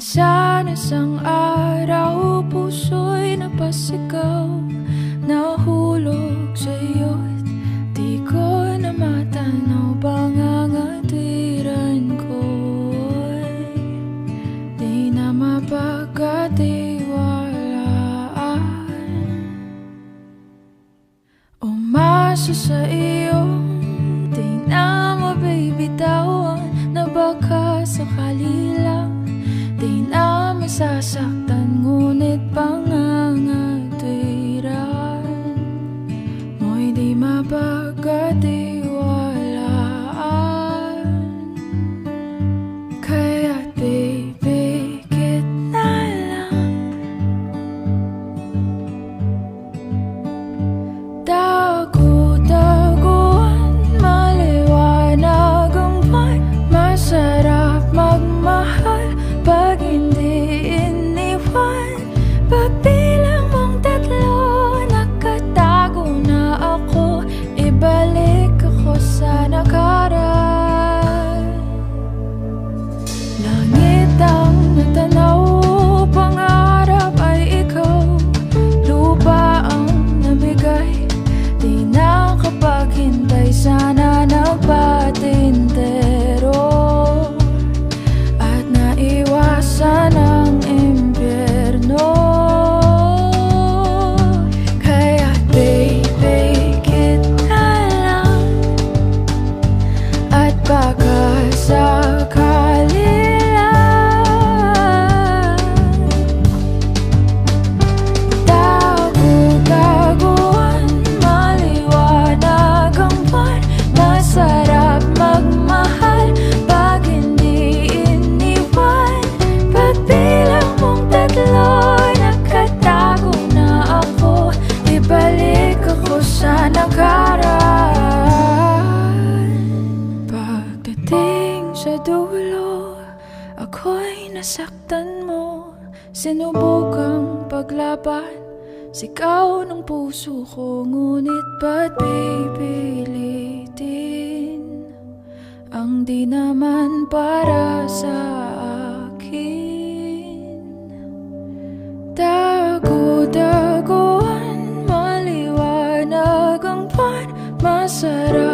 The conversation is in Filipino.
Minsan isang araw, puso'y napasigaw, nahulog sa'yo't di ko na matanaw. Pangangatiran ko'y di na mapagkatiwalaan. Umasa sa iyong di na mabibitawan, na baka sakali lang di na masasaktan. Ngunit pangangatwiran mo'y di mapagkatiwalaan. Kaya't pipikit na lang, dagu-daguan, maliwanag ang buwan. Masarap magmahal pag hindi iniwan. Pagbilang mong tatlo, nakatago na ako. Ibalik ako sa nakaraan. Langit ang natanaw, pangarap ay ikaw. Lupa ang nabigay, di na kapaghintay. Sana nagpatintero at naiwasan ang impyerno. Kaya't pipikit na lang, at baka sakali lang. Dagu-daguan, maliwanag ang buwan. Masarap magmahal pag hindi iniwan. Pagbilang mong tatlo, nakatago na ako. Ibalik ako sa nakaraan. Pagdating sa dulo, ako'y nasaktan mo. Sinubukang paglaban, sigaw ng puso ko. Ngunit ba't pipilitin ang di naman para sa akin? Dagu-daguan, maliwanag ang buwan. Masarap